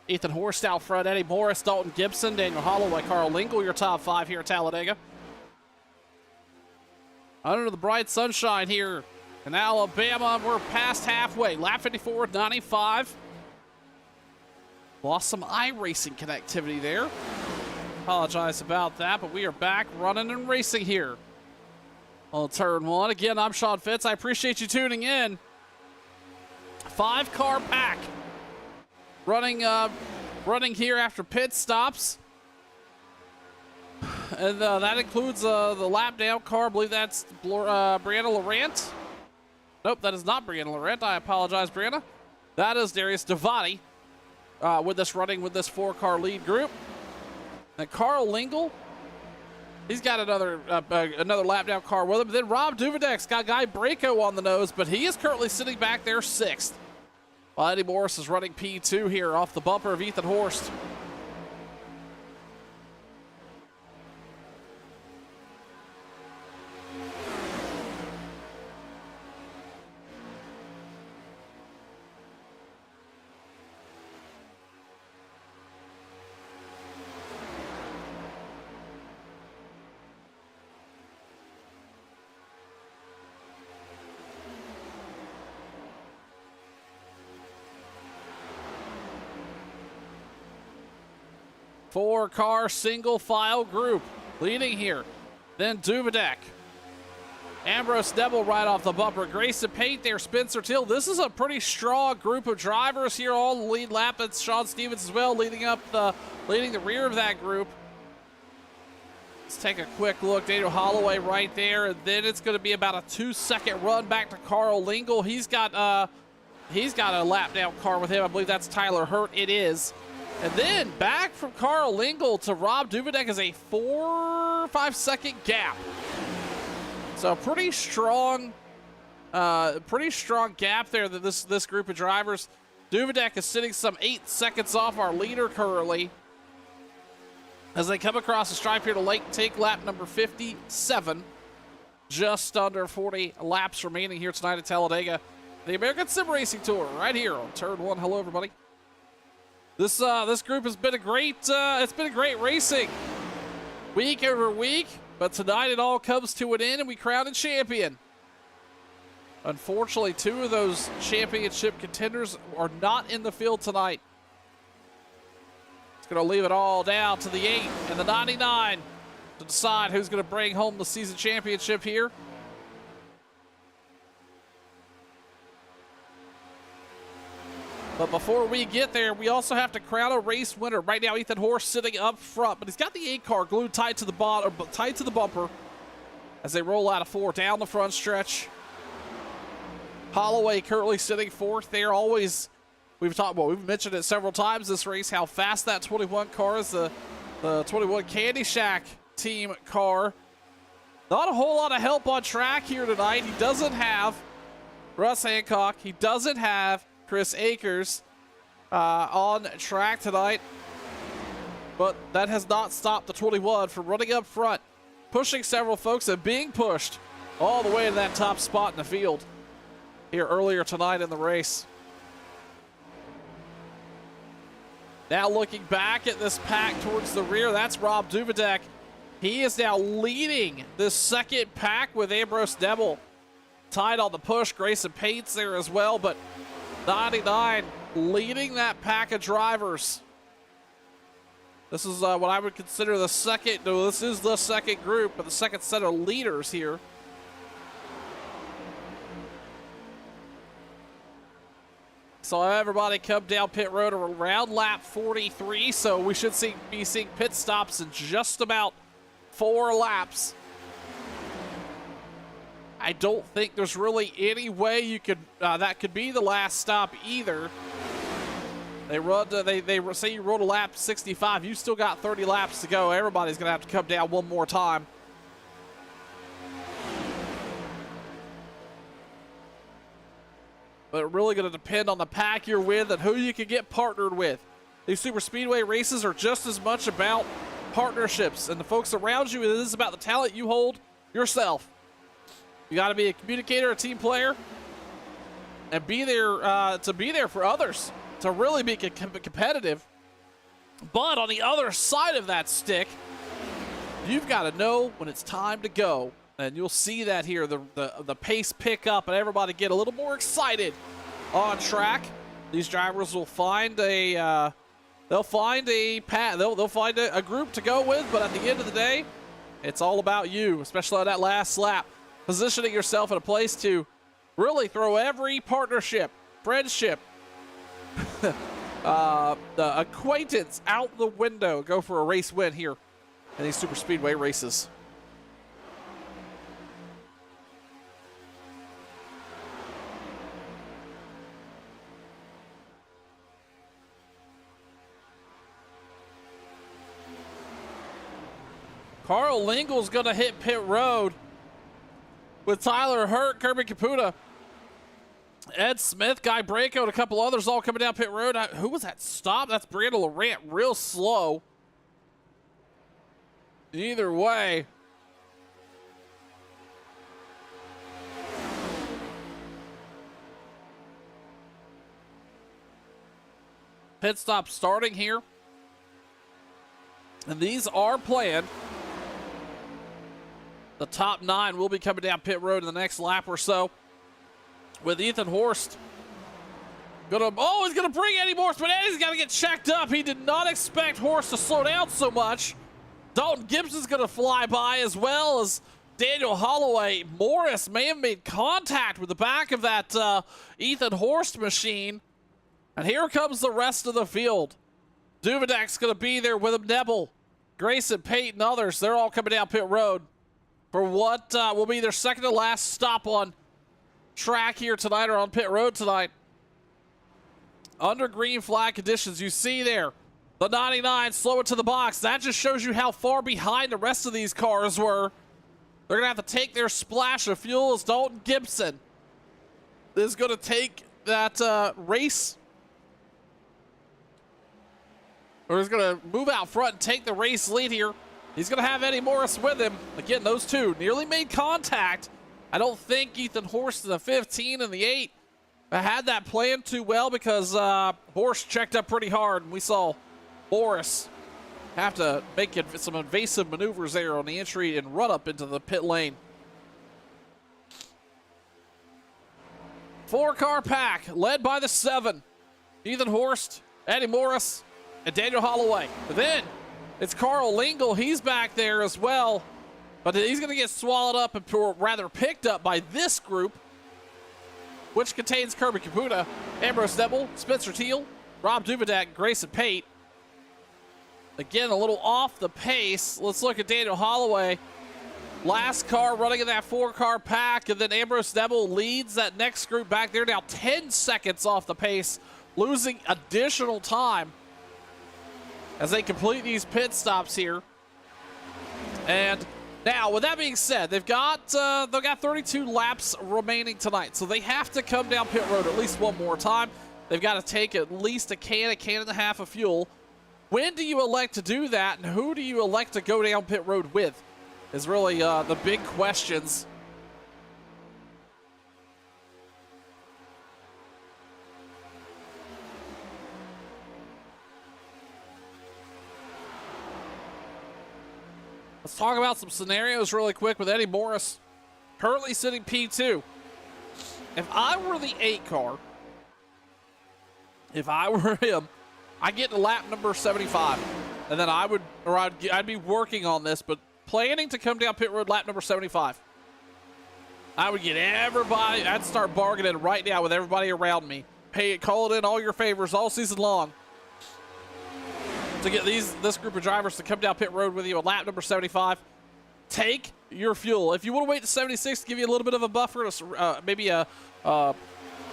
Ethan Horst out front, Eddie Morris, Dalton Gibson, Daniel Holloway, Carl Lingle, your top 5 here at Talladega. Under the bright sunshine here in Alabama, we're past halfway. Lap 54, 95. Lost some iRacing connectivity there. Apologize about that, but we are back running and racing here on turn 1. Again, I'm Sean Fitz. I appreciate you tuning in. 5-car pack running here after pit stops. And that includes the lap down car. I believe that's Brianna Laurent. Nope, that is not Brianna Laurent. I apologize, Brianna. That is Darius Davati with us running with this 4-car lead group. And Carl Lingle, he's got another lap down car with him. Then Rob Duvidek's got Guy Braco on the nose, but he is currently sitting back there 6th. While Eddie Morris is running P2 here off the bumper of Ethan Horst. Four-car single-file group leading here. Then Duvidek. Ambrose Nebel right off the bumper. Grayson Pate there. Spencer Till. This is a pretty strong group of drivers here. All the lead lap. It's Sean Stevens as well leading the rear of that group. Let's take a quick look. Daniel Holloway right there. And then it's going to be about a 2-second run back to Carl Lingle. He's got a lap down car with him. I believe that's Tyler Hurt. It is. And then back from Carl Lingle to Rob Duvidek is a 4-5 second gap. So pretty strong gap there that this group of drivers. Duvidek is sitting some 8 seconds off our leader currently as they come across the stripe here to take lap number 57. Just under 40 laps remaining here tonight at Talladega. The American Sim Racing Tour right here on turn 1. Hello, everybody. This group has been a great racing week over week, but tonight it all comes to an end and we crown a champion. Unfortunately, 2 of those championship contenders are not in the field tonight. It's going to leave it all down to the 8 and the 99 to decide who's going to bring home the season championship here. But before we get there, we also have to crown a race winner. Right now, Ethan Horst sitting up front, but he's got the 8-car glued tight to the bumper as they roll out of 4 down the front stretch. Holloway currently sitting 4th there. Always, we've mentioned it several times this race, how fast that 21 car is, the 21 Candy Shack team car. Not a whole lot of help on track here tonight. He doesn't have Russ Hancock. He doesn't have Chris Akers on track tonight, but that has not stopped the 21 from running up front, pushing several folks and being pushed all the way to that top spot in the field here earlier tonight in the race. Now looking back at this pack towards the rear, that's Rob Duvidek. He is now leading this second pack with Ambrose Nebel tied on the push. Grayson Pate's there as well, but 99 leading that pack of drivers. This is what I would consider the second, no, this is the second group, but the second set of leaders here. So everybody come down pit road around lap 43, so we should be seeing pit stops in just about 4 laps. I don't think there's really any way you could that could be the last stop either. They say you rode a lap 65. You still got 30 laps to go. Everybody's going to have to come down one more time. But it's really going to depend on the pack you're with and who you can get partnered with. These super speedway races are just as much about partnerships and the folks around you as it is about the talent you hold yourself. You got to be a communicator, a team player, and be there to be there for others, to really be competitive. But on the other side of that stick, you've got to know when it's time to go. And you'll see that here, the pace pick up and everybody get a little more excited on track. These drivers will find a they'll find a group to go with, but at the end of the day, it's all about you, especially on that last lap. Positioning yourself in a place to really throw every partnership, friendship, the acquaintance out the window. Go for a race win here in these super speedway races. Carl Lingle's going to hit pit road with Tyler Hurt, Kirby Caputa, Ed Smith, Guy Branco, and a couple others all coming down pit road. Who was that stop? That's Brandon Laurent, real slow. Either way. Pit stop starting here. And these are planned. The top 9 will be coming down pit road in the next lap or so. With Ethan Horst. He's gonna bring Eddie Morris, but Eddie's gotta get checked up. He did not expect Horst to slow down so much. Dalton Gibson's gonna fly by, as well as Daniel Holloway. Morris may have made contact with the back of that Ethan Horst machine. And here comes the rest of the field. Duvidak's gonna be there with him. Nebel, Grayson, Payton, others. They're all coming down pit road for what will be their second to last stop on track here tonight, or on pit road tonight. Under green flag conditions, you see there the 99 slow it to the box. That just shows you how far behind the rest of these cars were. They're gonna have to take their splash of fuel, as Dalton Gibson is gonna take that race, or is gonna move out front and take the race lead here. He's going to have Eddie Morris with him. Again, those two nearly made contact. I don't think Ethan Horst in the 15 and the 8 had that planned too well, because Horst checked up pretty hard, and we saw Morris have to make some invasive maneuvers there on the entry and run up into the pit lane. 4-car pack led by the 7. Ethan Horst, Eddie Morris, and Daniel Holloway. But then it's Carl Lingle. He's back there as well, but he's going to get swallowed up, or rather picked up, by this group, which contains Kirby Caputa, Ambrose Nebel, Spencer Teal, Rob Duvidak, Grayson Pate. Again, a little off the pace. Let's look at Daniel Holloway. Last car running in that 4-car pack, and then Ambrose Nebel leads that next group back there, now 10 seconds off the pace, losing additional time as they complete these pit stops here. And now, with that being said, they've got 32 laps remaining tonight, so they have to come down pit road at least one more time. They've got to take at least a can and a half of fuel. When do you elect to do that, and who do you elect to go down pit road with, is really the big questions. Let's talk about some scenarios really quick with Eddie Morris, currently sitting P2. If I were the 8 car, if I were him, I'd get to lap number 75, and then I'd be working on this, but planning to come down pit road lap number 75. I would get everybody. I'd start bargaining right now with everybody around me. Call it in all your favors all season long to get this group of drivers to come down pit road with you at lap number 75. Take your fuel. If you want to wait to 76 to give you a little bit of a buffer, maybe an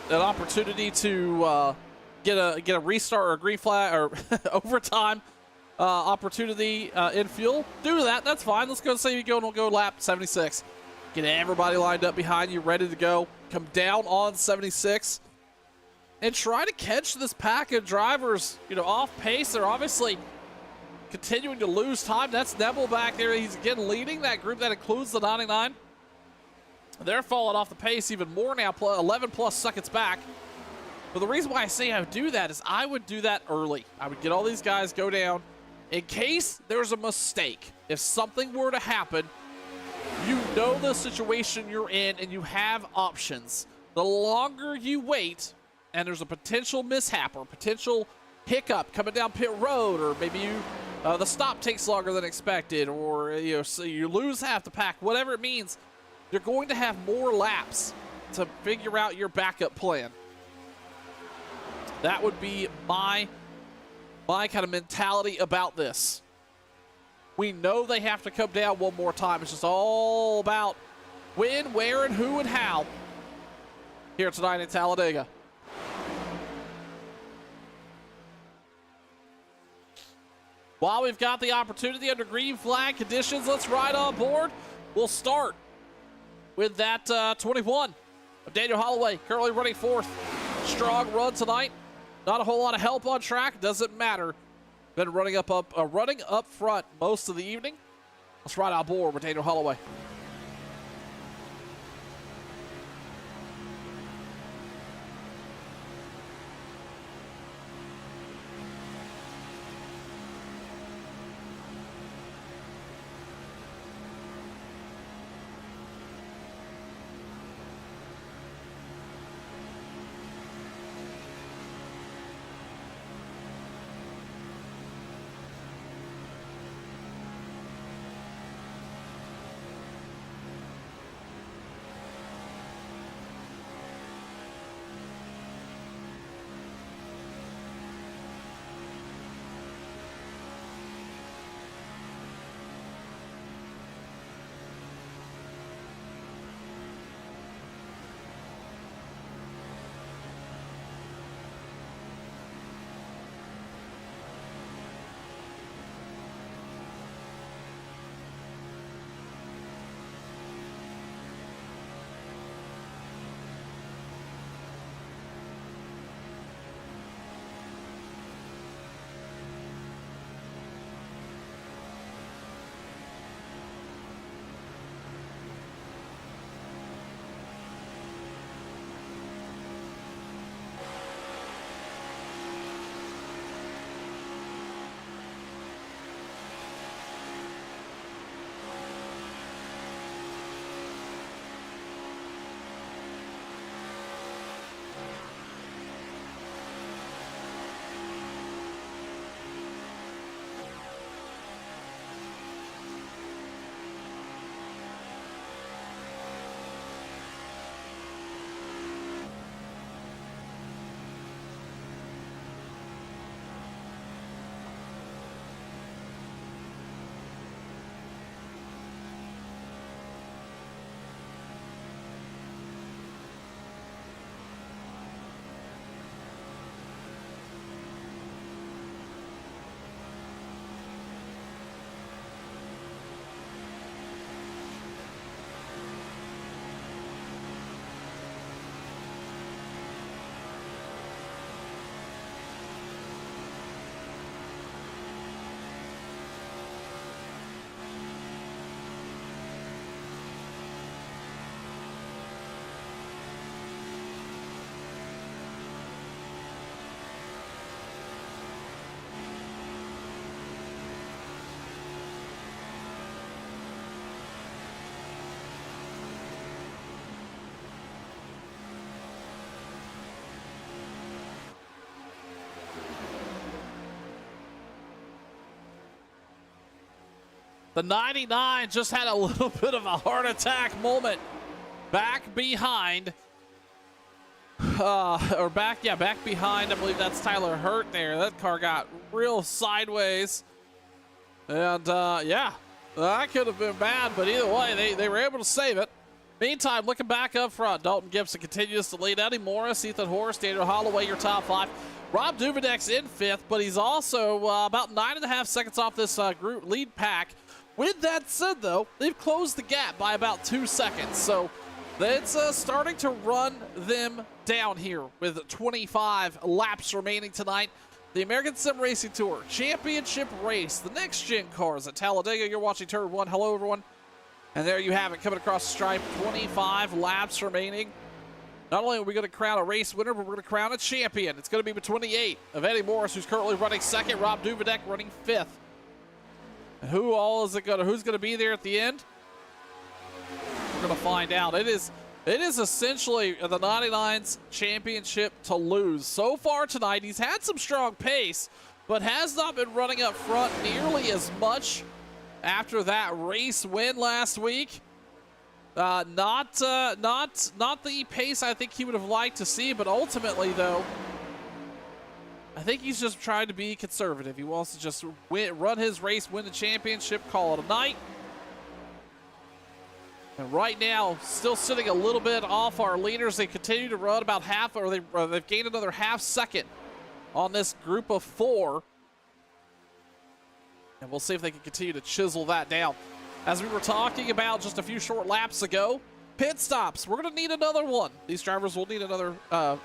opportunity to get a restart or a green flag or overtime opportunity in fuel, do that. That's fine. Let's go and say we'll go lap 76. Get everybody lined up behind you, ready to go. Come down on 76. And try to catch this pack of drivers, off pace. They're obviously continuing to lose time. That's Nebel back there. He's again leading that group. That includes the 99. They're falling off the pace even more now, 11 plus seconds back. But the reason why I say I would do that is I would do that early. I would get all these guys, go down. In case there's a mistake, if something were to happen, you know the situation you're in and you have options. The longer you wait and there's a potential mishap or potential hiccup coming down pit road, or maybe the stop takes longer than expected, or so you lose half the pack, whatever it means, you're going to have more laps to figure out your backup plan. That would be my kind of mentality about this. We know they have to come down one more time. It's just all about when, where, and who and how here tonight in Talladega. While we've got the opportunity under green flag conditions, let's ride on board. We'll start with that 21 of Daniel Holloway, currently running fourth. Strong run tonight. Not a whole lot of help on track. Doesn't matter. Been running up front most of the evening. Let's ride on board with Daniel Holloway. The 99 just had a little bit of a heart attack moment. Back behind. Back behind. I believe that's Tyler Hurt there. That car got real sideways. And, yeah, that could have been bad. But either way, they were able to save it. Meantime, looking back up front, Dalton Gibson continues to lead. Eddie Morris, Ethan Horst, Daniel Holloway, your top five. Rob Duvidek's in fifth, but he's also about 9.5 seconds off this group lead pack. With that said, though, they've closed the gap by about 2 seconds. So it's starting to run them down here with 25 laps remaining tonight. The American Sim Racing Tour Championship Race, the next-gen cars at Talladega. You're watching Turn 1. Hello, everyone. And there you have it, coming across the stripe, 25 laps remaining. Not only are we going to crown a race winner, but we're going to crown a champion. It's going to be between the 8 of Eddie Morris, who's currently running second, Rob Duvedek running 5th. Who all is it going to? Who's going to be there at the end? We're going to find out. It is essentially the 99's championship to lose. So far tonight, he's had some strong pace, but has not been running up front nearly as much after that race win last week. Not the pace I think he would have liked to see, but ultimately, though, I think he's just trying to be conservative. He wants to just run his race, win the championship, call it a night. And right now, still sitting a little bit off our leaders. They continue to run about half, or they've gained another half second on this group of 4. And we'll see if they can continue to chisel that down. As we were talking about just a few short laps ago, pit stops. We're going to need another one. These drivers will need another can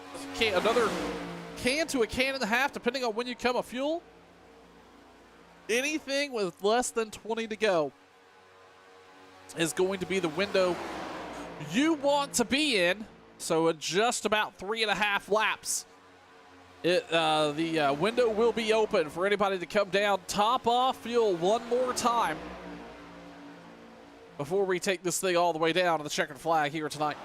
to a can and a half, depending on when you come of fuel. Anything with less than 20 to go is going to be the window you want to be in. So at just about 3.5 laps, the window will be open for anybody to come down, top off fuel one more time before we take this thing all the way down to the checkered flag here tonight.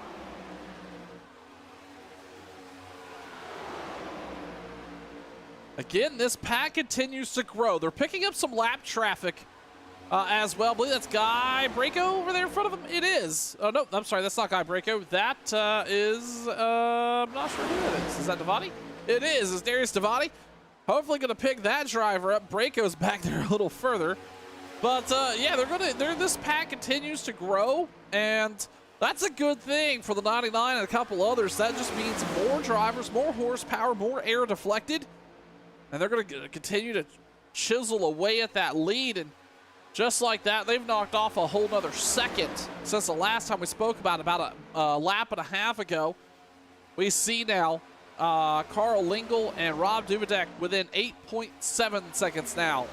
Again, this pack continues to grow. They're picking up some lap traffic as well. I believe that's Guy Braco over there in front of him. It is. Oh, no, I'm sorry. That's not Guy Braco. That is, I'm not sure who it is. Is that Davati? It is. It's Darius Davati. Hopefully going to pick that driver up. Braco's back there a little further. But, yeah, this pack continues to grow, and that's a good thing for the 99 and a couple others. That just means more drivers, more horsepower, more air deflected, and they're going to continue to chisel away at that lead. And just like that, they've knocked off a whole nother second since the last time we spoke about a lap and a half ago. We see now Carl Lingle and Rob Duvedek within 8.7 seconds now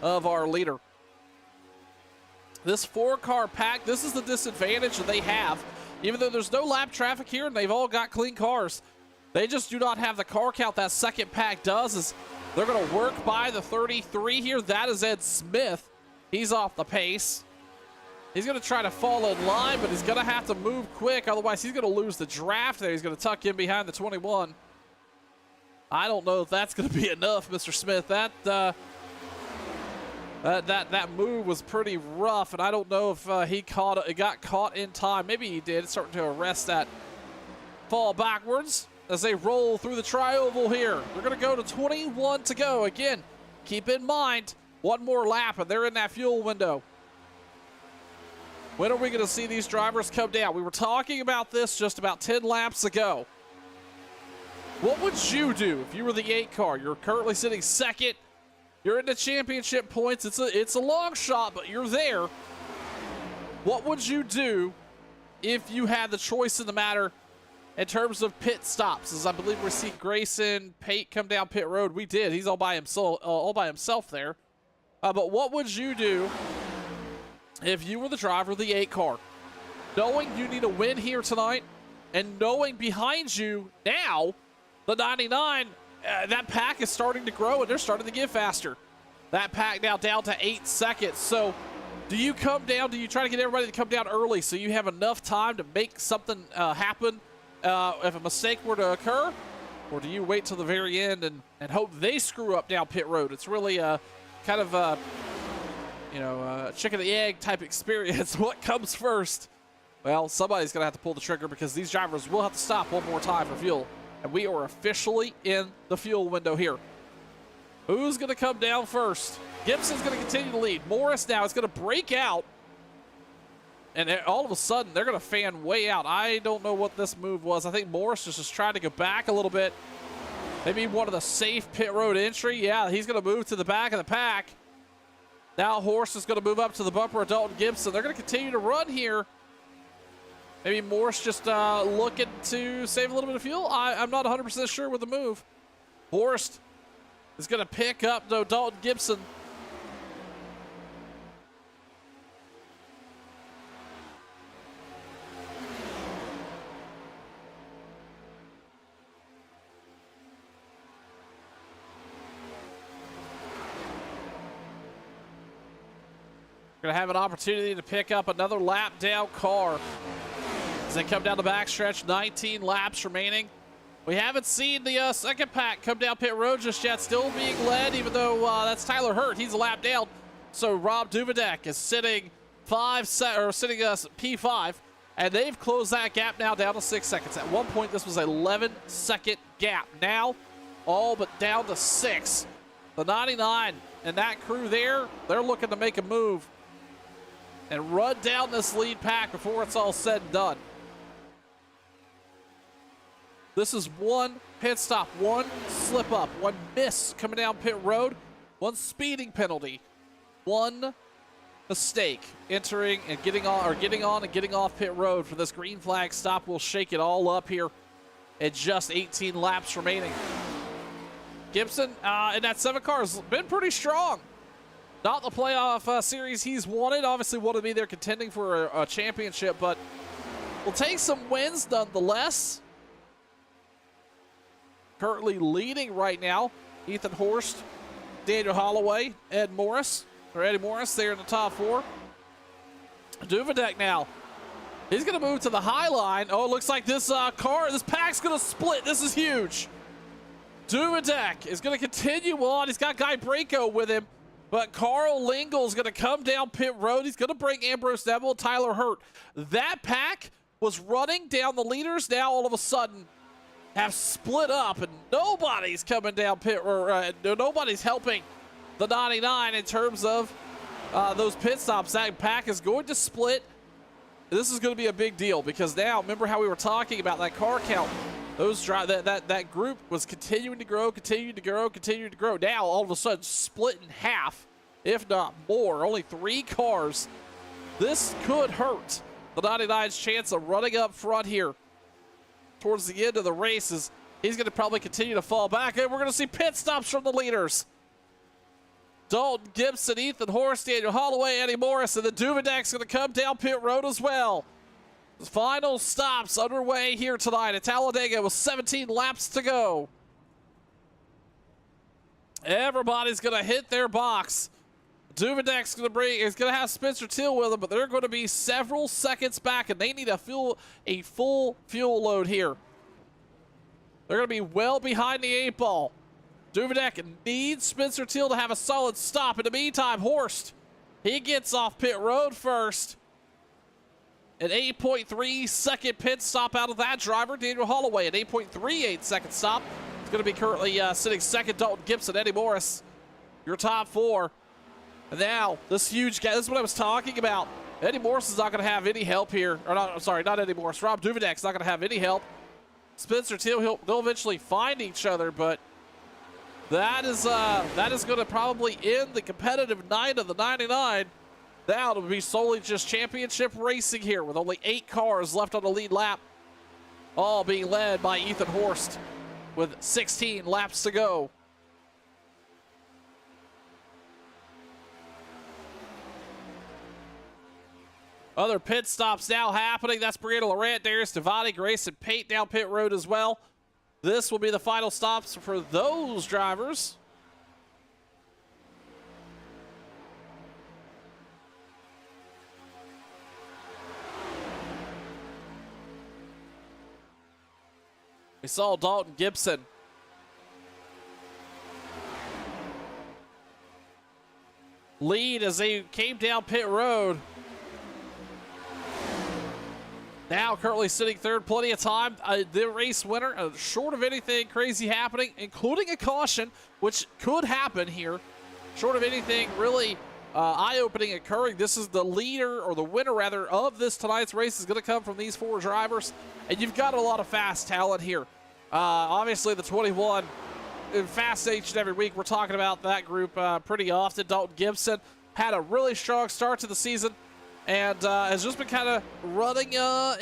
of our leader. This 4-car pack, this is the disadvantage that they have. Even though there's no lap traffic here and they've all got clean cars, they just do not have the car count that second pack does. Is they're going to work by the 33 here. That is Ed Smith. He's off the pace. He's going to try to fall in line, but he's going to have to move quick. Otherwise, he's going to lose the draft there. He's going to tuck in behind the 21. I don't know if that's going to be enough, Mr. Smith. That move was pretty rough, and I don't know if he got caught in time. Maybe he did. It's starting to arrest that fall backwards as they roll through the tri-oval here. They're going to go to 21 to go. Again, keep in mind, one more lap, and they're in that fuel window. When are we going to see these drivers come down? We were talking about this just about 10 laps ago. What would you do if you were the 8 car? You're currently sitting second. You're in the championship points. It's a long shot, but you're there. What would you do if you had the choice in the matter in terms of pit stops? As I believe we see Grayson Pate come down pit road. We did. He's all by himself there. But what would you do if you were the driver of the 8 car? Knowing you need a win here tonight, and knowing behind you now, the 99, that pack is starting to grow, and they're starting to get faster. That pack now down to 8 seconds. So do you come down? Do you try to get everybody to come down early so you have enough time to make something happen if a mistake were to occur? Or do you wait till the very end and hope they screw up down pit road? It's really kind of chicken and the egg type experience. What comes first? Well, somebody's going to have to pull the trigger because these drivers will have to stop one more time for fuel. And we are officially in the fuel window here. Who's going to come down first? Gibson's going to continue to lead. Morris now is going to break out. And all of a sudden, they're going to fan way out. I don't know what this move was. I think Morris just trying to go back a little bit. Maybe one of the safe pit road entry. Yeah, he's going to move to the back of the pack. Now Horst is going to move up to the bumper of Dalton Gibson. They're going to continue to run here. Maybe Morse just looking to save a little bit of fuel. I'm not 100% sure with the move. Horst is going to pick up, though, Dalton Gibson. Going to have an opportunity to pick up another lap down car as they come down the backstretch. 19 laps remaining. We haven't seen the second pack come down pit road just yet. Still being led, even though that's Tyler Hurt. He's a lap down. So Rob Duvedek is sitting P5, and they've closed that gap now down to 6 seconds. At one point, this was an 11-second gap. Now, all but down to 6. The 99 and that crew there, they're looking to make a move and run down this lead pack before it's all said and done. This is one pit stop, one slip up, one miss coming down pit road, one speeding penalty, one mistake entering and getting on and getting off pit road for this green flag stop. Will shake it all up here at just 18 laps remaining. Gibson in that 7 car has been pretty strong. Not the playoff series he's wanted. Obviously wanted to be there contending for a championship, but will take some wins nonetheless. Currently leading right now, Ethan Horst, Daniel Holloway, Eddie Morris there in the top 4. Duvedek now. He's going to move to the high line. Oh, it looks like this pack's going to split. This is huge. Duvedek is going to continue on. He's got Guy Branco with him, but Carl Lingle is going to come down pit road. He's going to bring Ambrose Neville, Tyler Hurt. That pack was running down the leaders. Now all of a sudden have split up, and nobody's coming down pit, or nobody's helping the 99 in terms of those pit stops. That pack is going to split. This is going to be a big deal because now, remember how we were talking about that car count? That group was continuing to grow. Now, all of a sudden, split in half, if not more. Only 3 cars. This could hurt the 99's chance of running up front here towards the end of the races. He's going to probably continue to fall back, and we're going to see pit stops from the leaders. Dalton Gibson, Ethan Horst, Daniel Holloway, Eddie Morris, and the Duvedek's going to come down pit road as well. The final stops underway here tonight at Talladega with 17 laps to go. Everybody's going to hit their box. Duvedek's going to have Spencer Till with him, but they're going to be several seconds back, and they need a full fuel load here. They're going to be well behind the 8 ball. Duvedek needs Spencer Till to have a solid stop. In the meantime, Horst, he gets off pit road first. An 8.3 second pit stop out of that driver. Daniel Holloway, an 8.38 second stop. It's going to be currently sitting second. Dalton Gibson, Eddie Morris, your top 4. And now, this huge guy, this is what I was talking about. Eddie Morris is not going to have any help here. Or not, I'm sorry, not Eddie Morris. Rob Duvedek's not going to have any help. Spencer Till, they'll eventually find each other, but that is going to probably end the competitive night of the 99. Now it'll be solely just championship racing here with only 8 cars left on the lead lap. All being led by Ethan Horst with 16 laps to go. Other pit stops now happening. That's Brianna Laurent, Darius Devati, Grayson Pate down pit road as well. This will be the final stops for those drivers. We saw Dalton Gibson lead as they came down pit road. Now currently sitting third, plenty of time. The race winner, short of anything crazy happening, including a caution, which could happen here. Short of anything really eye-opening occurring, this is the leader, or the winner rather, of this tonight's race is going to come from these 4 drivers. And you've got a lot of fast talent here. Obviously the 21, fast each and every week. We're talking about that group pretty often. Dalton Gibson had a really strong start to the season. And has just been kind of running, not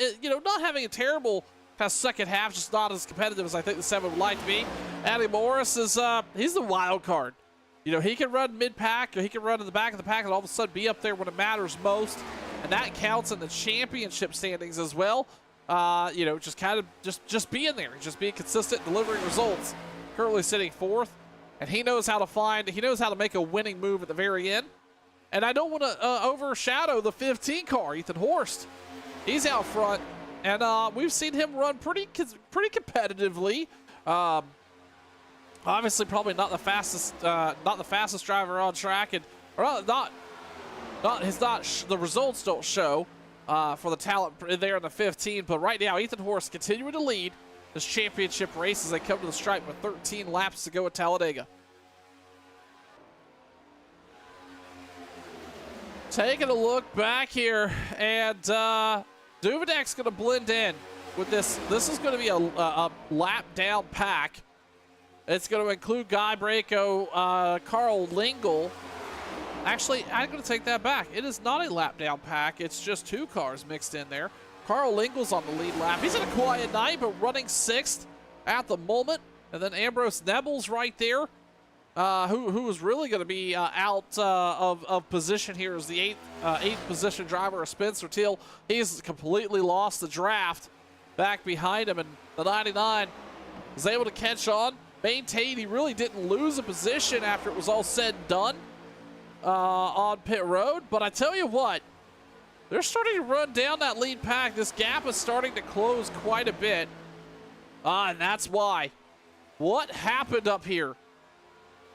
having a terrible second half, just not as competitive as I think the 7 would like to be. Eddie Morris is, he's the wild card. He can run mid-pack, or he can run in the back of the pack and all of a sudden be up there when it matters most. And that counts in the championship standings as well. Just kind of just being there, just being consistent, delivering results. Currently sitting 4th. And he knows how to make a winning move at the very end. And I don't want to overshadow the 15 car, Ethan Horst. He's out front, and we've seen him run pretty competitively. Obviously, probably not the fastest driver on track, and the results don't show for the talent there in the 15. But right now, Ethan Horst continuing to lead this championship race as they come to the stripe with 13 laps to go at Talladega. Taking a look back here, and Duvedek's going to blend in with this. This is going to be a lap down pack. It's going to include Guy Bracco, Carl Lingle. Actually, I'm going to take that back. It is not a lap down pack. It's just 2 cars mixed in there. Carl Lingle's on the lead lap. He's in a quiet night, but running 6th at the moment. And then Ambrose Nebel's right there, who is really going to be out of position here as the 8th position driver of Spencer Teal. He's completely lost the draft back behind him, and the 99 was able to catch on, maintain. He really didn't lose a position after it was all said and done on pit road. But I tell you what, they're starting to run down that lead pack. This gap is starting to close quite a bit. And that's why. What happened up here?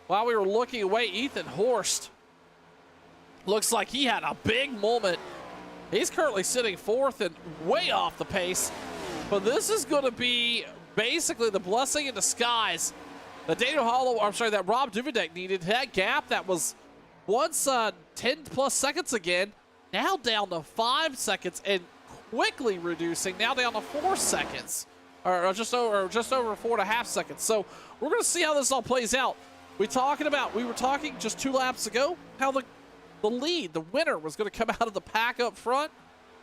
While we were looking away, Ethan Horst looks like he had a big moment. He's currently sitting 4th and way off the pace. But this is going to be basically the blessing in disguise that that Rob Duvedek needed. That gap that was once 10 plus seconds again, now down to 5 seconds and quickly reducing, now down to 4 seconds, or just over 4.5 seconds. So we're going to see how this all plays out. We were talking just 2 laps ago how the winner was going to come out of the pack up front.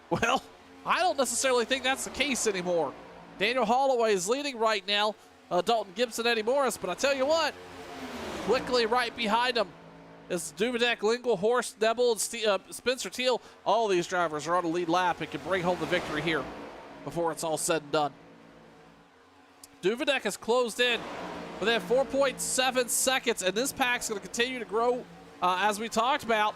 Well, I don't necessarily think that's the case anymore. Daniel Holloway is leading right now. Dalton Gibson, Eddie Morris, but I tell you what, quickly right behind him is Duvedek, Lingle, Horst, Nebel, and Spencer Teal. All these drivers are on a lead lap and can bring home the victory here before it's all said and done. Duvedek has closed in within 4.7 seconds, and this pack's going to continue to grow as we talked about.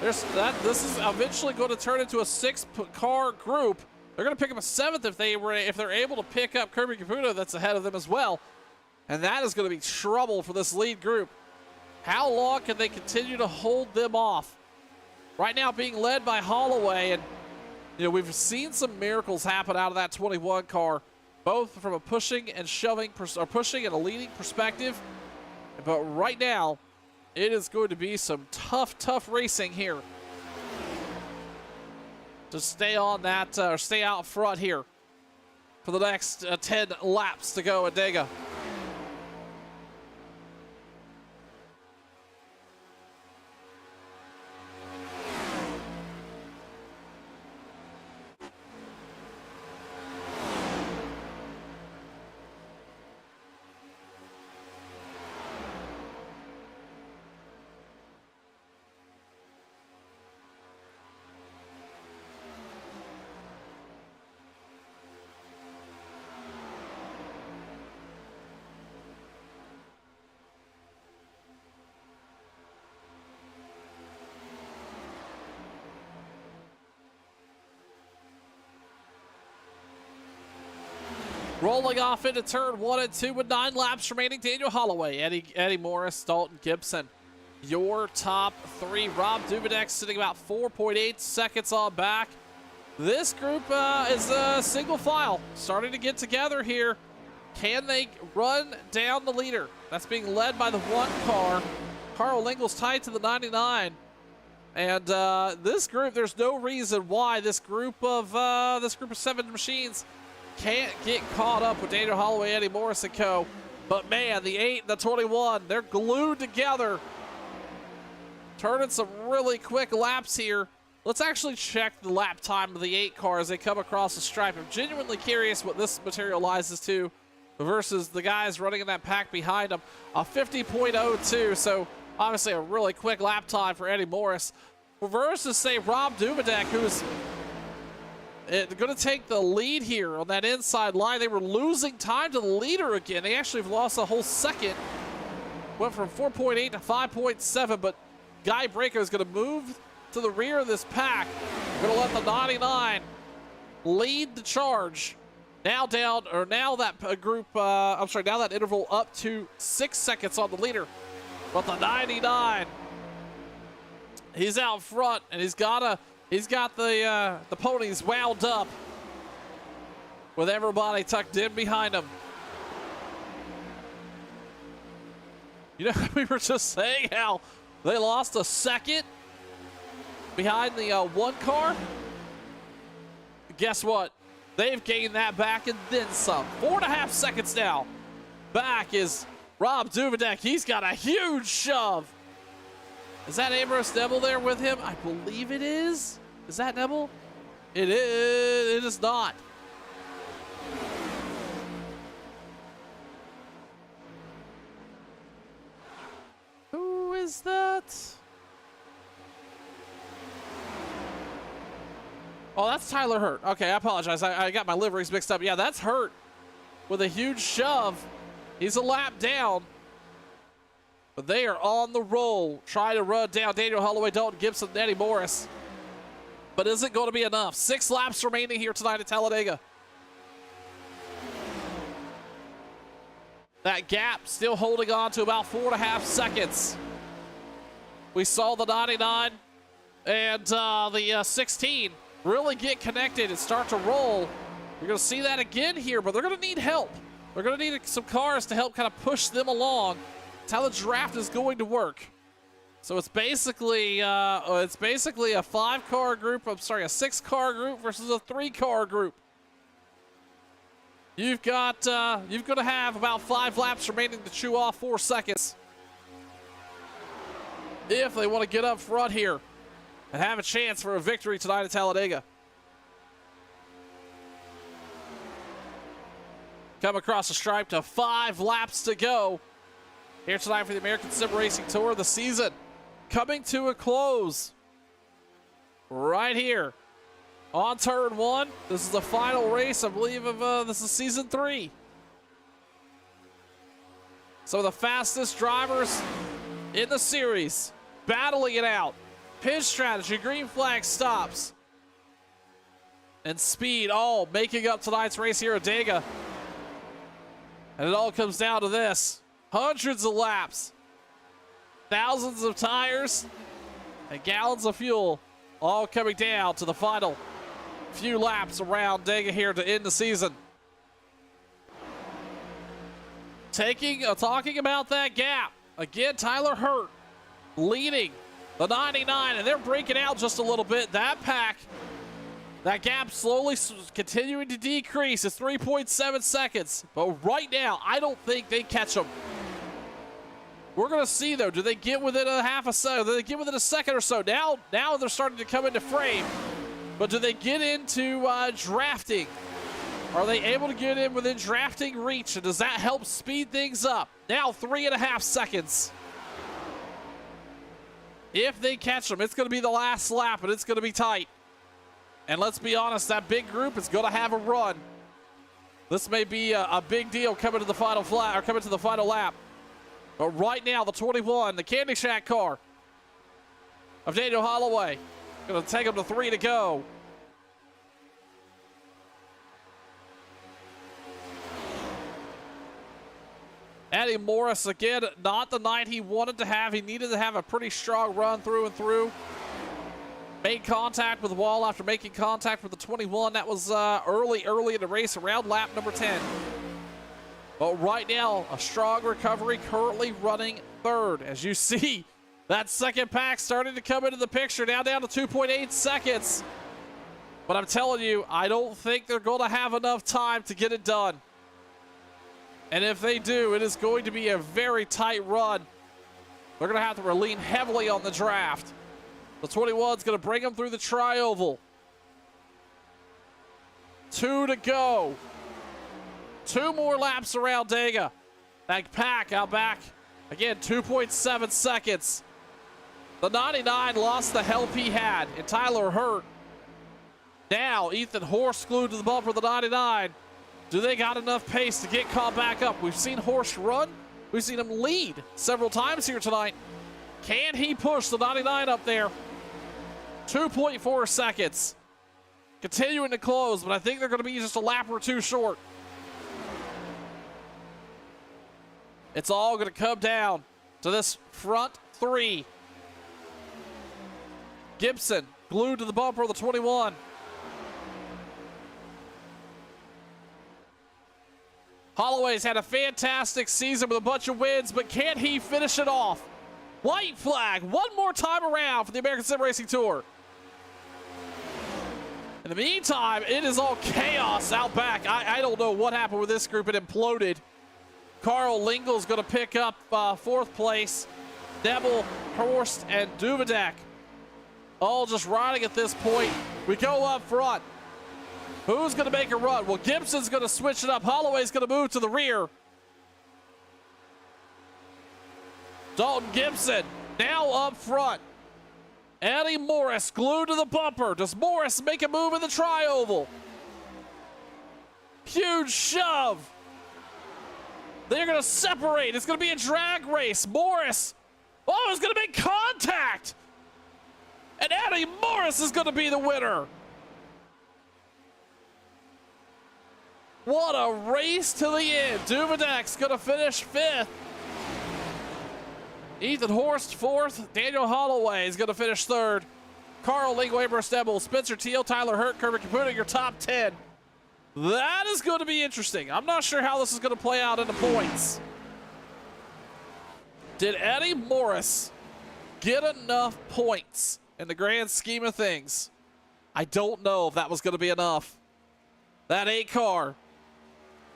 This is eventually going to turn into a 6-car group. They're going to pick up a 7th if they're able to pick up Kirby Caputo, that's ahead of them as well. And that is going to be trouble for this lead group. How long can they continue to hold them off? Right now being led by Holloway, and we've seen some miracles happen out of that 21 car, both from a pushing and a leading perspective. But right now, it is going to be some tough racing here to stay on that, or stay out front here for the next 10 laps to go at Dega. Rolling off into turn 1 and 2 with 9 laps remaining. Daniel Holloway, Eddie Morris, Dalton Gibson. Your top 3. Rob Duvedek sitting about 4.8 seconds on back. This group is a single file, starting to get together here. Can they run down the leader? That's being led by the 1 car. Carl Lingle's tied to the 99. And this group, there's no reason why this group of 7 machines can't get caught up with Daniel Holloway, Eddie Morris, and co. But man, the 8 and the 21, they're glued together. Turning some really quick laps here. Let's actually check the lap time of the 8 car as they come across the stripe. I'm genuinely curious what this materializes to versus the guys running in that pack behind them. A 50.02, so obviously a really quick lap time for Eddie Morris. Versus, say, Rob Duvedek, who's going to take the lead here on that inside line. They were losing time to the leader again. They actually have lost a whole second. Went from 4.8 to 5.7, but Guy Brayco is going to move to the rear of this pack. Going to let the 99 lead the charge. Now down, or now that group, I'm sorry, now that interval up to 6 seconds on the leader. But the 99, he's out front, and he's got the ponies wound up with everybody tucked in behind him. You know, we were just saying how they lost a second behind the one car. Guess what? They've gained that back and then some. 4.5 seconds now. Back is Rob Duvedek. He's got a huge shove. Is that Ambrose Nebel there with him? I believe it is. Is that Nebel? It is. It is not. Who is that? Oh, that's Tyler Hurt. Okay, I apologize. I got my liveries mixed up. Yeah, that's Hurt with a huge shove. He's a lap down. But they are on the roll, trying to run down Daniel Holloway, Dalton Gibson, and Eddie Morris. But is it going to be enough? 6 laps remaining here tonight at Talladega. That gap still holding on to about 4.5 seconds. We saw the 99 and the 16 really get connected and start to roll. You're going to see that again here, but they're going to need help. They're going to need some cars to help kind of push them along. That's how the draft is going to work. So it's basically a 5-car group. I'm sorry, a 6-car group versus a 3-car group. You've got to have about 5 laps remaining to chew off 4 seconds if they want to get up front here and have a chance for a victory tonight at Talladega. Come across the stripe to 5 laps to go here tonight for the American Sim Racing Tour. The season coming to a close right here on turn 1. This is the final race, I believe, of this is season 3. So the fastest drivers in the series battling it out. Pit strategy, green flag stops, and speed all making up tonight's race here at Talladega. And it all comes down to this. Hundreds of laps, thousands of tires, and gallons of fuel all coming down to the final few laps around Talladega here to end the season. Talking about that gap. Again, Tyler Hurt leading the 99, and they're breaking out just a little bit. That pack, that gap slowly continuing to decrease. It's 3.7 seconds. But right now, I don't think they catch them. We're going to see, though. Do they get within a half a second? Do they get within a second or so? Now they're starting to come into frame. But do they get into drafting? Are they able to get in within drafting reach? And does that help speed things up? Now 3.5 seconds. If they catch them, it's going to be the last lap, and it's going to be tight. And let's be honest, that big group is going to have a run. This may be a big deal coming to the final flat, or coming to the final lap. But right now, the 21, the Candy Shack car of Daniel Holloway, going to take him to 3 to go. Eddie Morris, again, not the night he wanted to have. He needed to have a pretty strong run through and through. Made contact with the wall after making contact with the 21. That was early in the race, around lap number 10. But right now, a strong recovery, currently running 3rd. As you see, that second pack starting to come into the picture, now down to 2.8 seconds. But I'm telling you, I don't think they're going to have enough time to get it done. And if they do, it is going to be a very tight run. They're going to have to lean heavily on the draft. The 21's going to bring them through the tri-oval. 2 to go. 2 more laps around Talladega. That pack out back. Again, 2.7 seconds. The 99 lost the help he had, and Tyler Hurt. Now, Ethan Horst glued to the bumper of the 99. Do they got enough pace to get caught back up? We've seen Horst run. We've seen him lead several times here tonight. Can he push the 99 up there? 2.4 seconds. Continuing to close, but I think they're going to be just a lap or two short. It's all going to come down to this front three. Gibson glued to the bumper of the 21. Holloway's had a fantastic season with a bunch of wins, but can he finish it off? White flag one more time around for the American Sim Racing Tour. In the meantime, it is all chaos out back. I don't know what happened with this group. It imploded. Carl Lingel's going to pick up fourth place. Nebel, Horst, and Duvedek all just riding at this point. We go up front. Who's going to make a run? Well, Gibson's going to switch it up. Holloway's going to move to the rear. Dalton Gibson now up front. Eddie Morris glued to the bumper. Does Morris make a move in the tri-oval? Huge shove. They're going to separate. It's going to be a drag race. Morris. Oh, it's going to make contact. And Eddie Morris is going to be the winner. What a race to the end. Duvedek's going to finish fifth. Ethan Horst fourth. Daniel Holloway is going to finish third. Carl Lingway, Stebble, Spencer Teal, Tyler Hurt, Kermit Caputo, your top 10. That is going to be interesting. I'm not sure how this is going to play out in the points. Did Eddie Morris get enough points in the grand scheme of things? I don't know if that was going to be enough. That 8 car.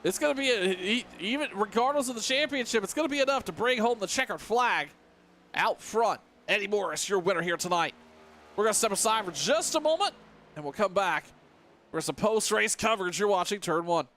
It's going to be, even regardless of the championship, it's going to be enough to bring home the checkered flag out front. Eddie Morris, your winner here tonight. We're going to step aside for just a moment, and we'll come back for some post-race coverage. You're watching Turn 1.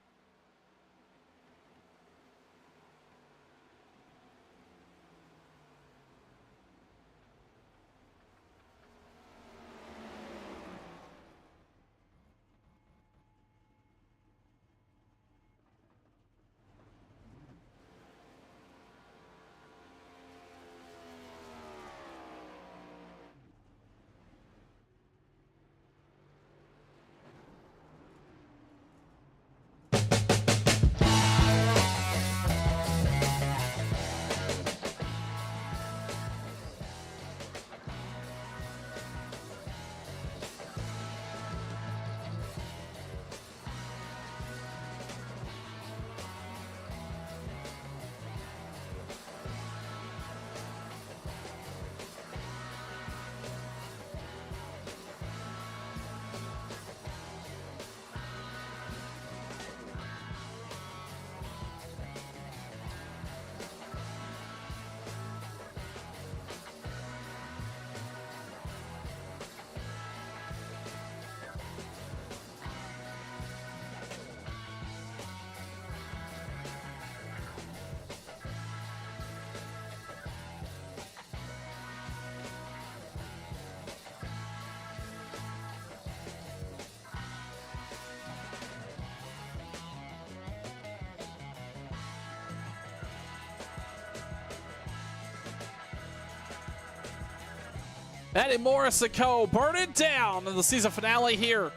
Eddie Morris and co. burn it down in the season finale here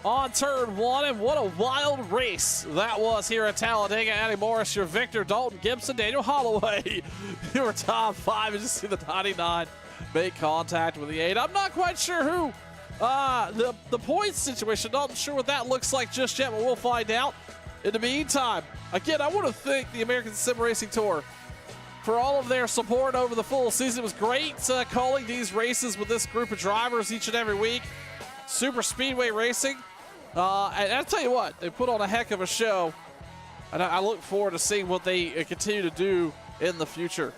on Turn 1. And what a wild race that was here at Talladega. Eddie Morris, your victor. Dalton Gibson, Daniel Holloway, your top 5. And just see the 99 make contact with the 8. I'm not quite sure who the points situation. Not sure what that looks like just yet, but we'll find out. In the meantime, again, I want to thank the American Sim Racing Tour for all of their support over the full season. It was great calling these races with this group of drivers each and every week. Super Speedway Racing. And I'll tell you what, they put on a heck of a show. And I look forward to seeing what they continue to do in the future.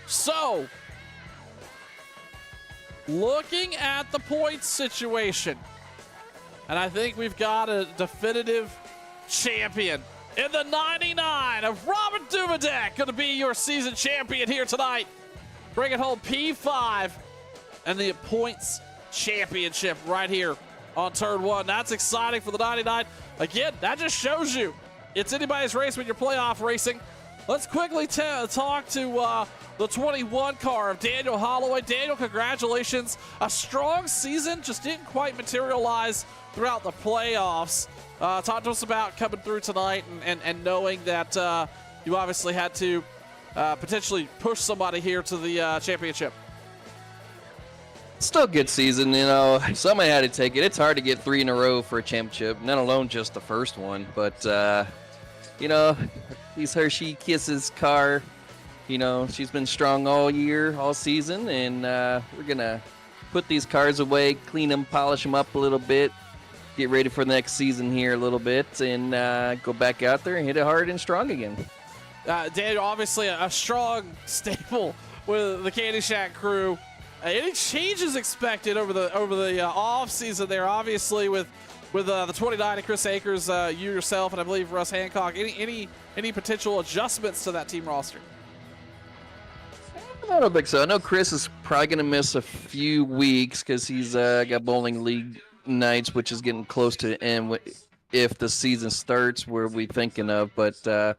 So, looking at the points situation, and I think we've got a definitive champion in the 99 of Robert Duvedek, going to be your season champion here tonight. Bring it home P5, and the points championship right here on turn 1. That's exciting for the 99. Again, that just shows you it's anybody's race when you're playoff racing. Let's quickly talk to the 21 car of Daniel Holloway. Daniel, congratulations. A strong season, just didn't quite materialize throughout the playoffs. Talk to us about coming through tonight and knowing that you obviously had to potentially push somebody here to the championship. Still a good season, you know. Somebody had to take it. It's hard to get 3 in a row for a championship, not alone just the first one. But, you know, these Hershey Kisses car, you know, she's been strong all year, all season. And we're going to put these cars away, clean them, polish them up a little bit, get ready for the next season here a little bit, and go back out there and hit it hard and strong again. Daniel, obviously a strong staple with the Candy Shack crew. Any changes expected over the off season there? Obviously, with the 29 and Chris Akers, you yourself, and I believe Russ Hancock. Any potential adjustments to that team roster? I don't think so. I know Chris is probably going to miss a few weeks because he's got bowling league nights, which is getting close to the end if the season starts. Where we thinking of, but.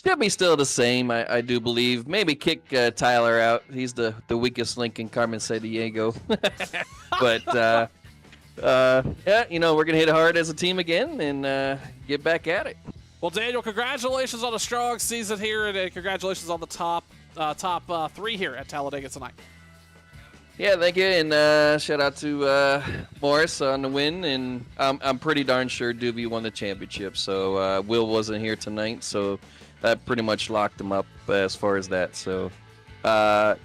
He'll be still the same, I do believe. Maybe kick Tyler out. He's the weakest link in Carmen Sandiego. But, yeah, you know, we're going to hit it hard as a team again and get back at it. Well, Daniel, congratulations on a strong season here, and congratulations on the top 3 here at Talladega tonight. Yeah, thank you, and shout out to Morris on the win, and I'm pretty darn sure Doobie won the championship, so Will wasn't here tonight, so that pretty much locked him up as far as that. So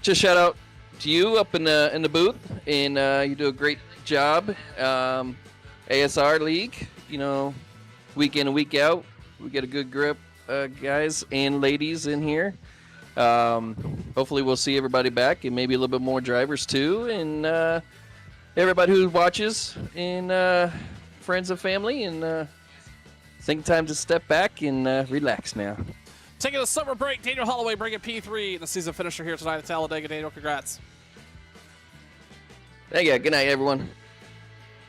just shout out to you up in the booth, and you do a great job. ASR League, you know, week in and week out, we get a good grip, guys and ladies in here. Hopefully we'll see everybody back and maybe a little bit more drivers too, and everybody who watches and friends and family, and think time to step back and relax now. Taking a summer break, Daniel Holloway bringing P3 in the season finisher here tonight at Talladega. Daniel, congrats. Thank you. Good night, everyone.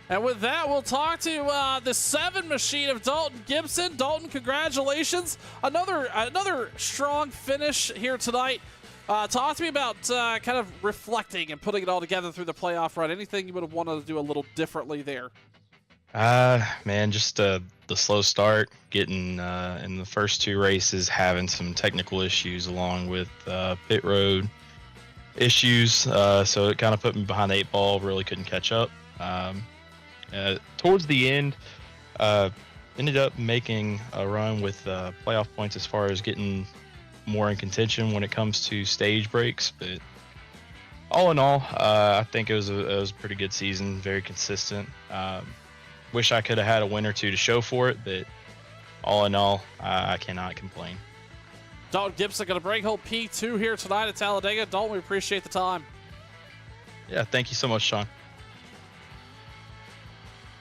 And with that, we'll talk to the 7 machine of Dalton Gibson. Dalton, congratulations. Another strong finish here tonight. Talk to me about kind of reflecting and putting it all together through the playoff run. Anything you would have wanted to do a little differently there? Man, just the slow start, getting in the first 2 races, having some technical issues along with pit road issues. So it kind of put me behind the 8 ball, really couldn't catch up. Towards the end, ended up making a run with playoff points as far as getting more in contention when it comes to stage breaks. But all in all, I think it was a pretty good season, very consistent. Wish I could have had a win or 2 to show for it, but all in all, I cannot complain. Dalton Gibson going to bring home P2 here tonight at Talladega. Dalton, we appreciate the time. Yeah, thank you so much, Sean.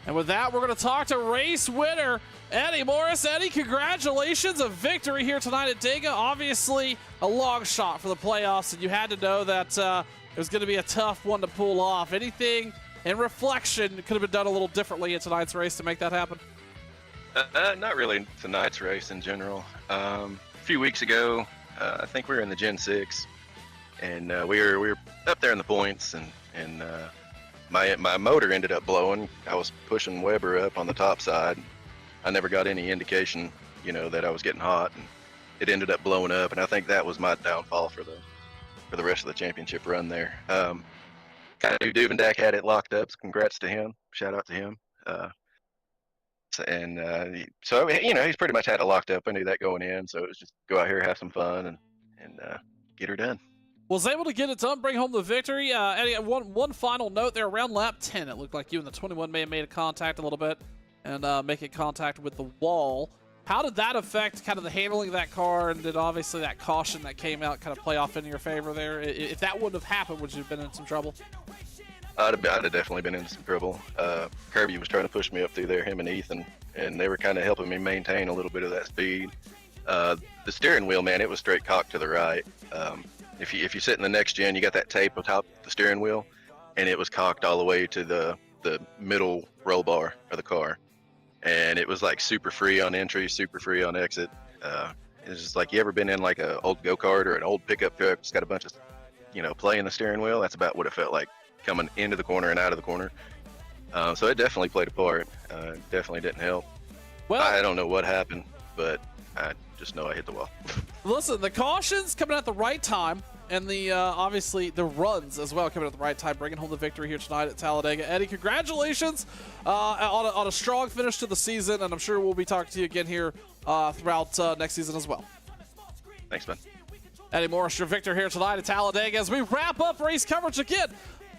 And with that, we're going to talk to race winner Eddie Morris. Eddie, congratulations. A victory here tonight at Dega. Obviously, a long shot for the playoffs, and you had to know that it was going to be a tough one to pull off. Anything in reflection could have been done a little differently in tonight's race to make that happen? Not really tonight's race in general. A few weeks ago, I think we were in the Gen 6, and we were up there in the points, and my motor ended up blowing. I was pushing Weber up on the top side. I never got any indication, you know, that I was getting hot, and it ended up blowing up, and I think that was my downfall for the rest of the championship run there. Kind of Duvendak had it locked up. So congrats to him. Shout out to him. So, you know, he's pretty much had it locked up. I knew that going in, so it was just go out here, have some fun, and get her done. Was able to get it done, bring home the victory. Eddie, one final note there. Around lap 10, it looked like you and the 21 may have made a contact a little bit and making contact with the wall. How did that affect kind of the handling of that car, and did obviously that caution that came out kind of play off in your favor there? If that wouldn't have happened, would you have been in some trouble? I'd have definitely been in some trouble. Kirby was trying to push me up through there, him and Ethan, and they were kind of helping me maintain a little bit of that speed. The steering wheel, man, it was straight cocked to the right. If you sit in the next gen, you got that tape atop the steering wheel. and it was cocked all the way to the middle roll bar of the car, and it was like super free on entry, super free on exit. It's just like, you ever been in like a old go-kart or an old pickup truck? It's got a bunch of, play in the steering wheel. That's about what it felt like coming into the corner and out of the corner. So it definitely played a part. Definitely didn't help. Well, I don't know what happened, but I just know I hit the wall. listen, the cautions coming at the right time, and the obviously the runs as well coming at the right time, bringing home the victory here tonight at Talladega. Eddie, congratulations on a strong finish to the season, and I'm sure we'll be talking to you again here throughout next season as well. Thanks, man. Eddie Morris, your victor here tonight at Talladega. As we wrap up race coverage again,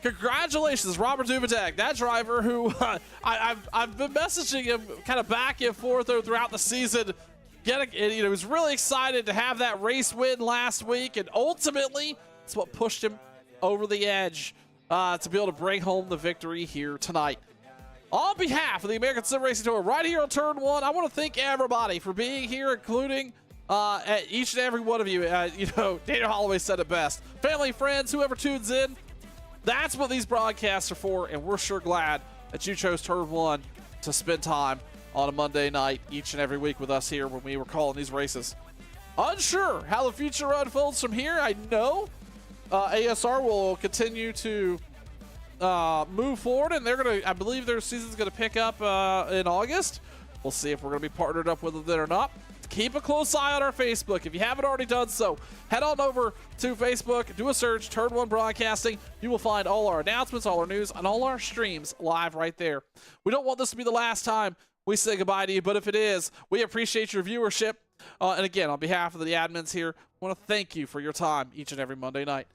congratulations, Robert Dubedek, that driver who I've been messaging him kind of back and forth throughout the season. He was really excited to have that race win last week, and ultimately, it's what pushed him over the edge to be able to bring home the victory here tonight. On behalf of the American Sim Racing Tour, right here on Turn 1, I want to thank everybody for being here, including each and every one of you. Daniel Holloway said it best. Family, friends, whoever tunes in, that's what these broadcasts are for, and we're sure glad that you chose Turn 1 to spend time on a Monday night each and every week with us here when we were calling these races. Unsure how the future unfolds from here. I know ASR will continue to move forward, and I believe their season's going to pick up in August. We'll see if we're going to be partnered up with them or not. Keep a close eye on our Facebook. If you haven't already done so, head on over to Facebook, do a search, Turn 1 Broadcasting. You will find all our announcements, all our news, and all our streams live right there. We don't want this to be the last time we say goodbye to you, but if it is, we appreciate your viewership. And again, on behalf of the admins here, I want to thank you for your time each and every Monday night.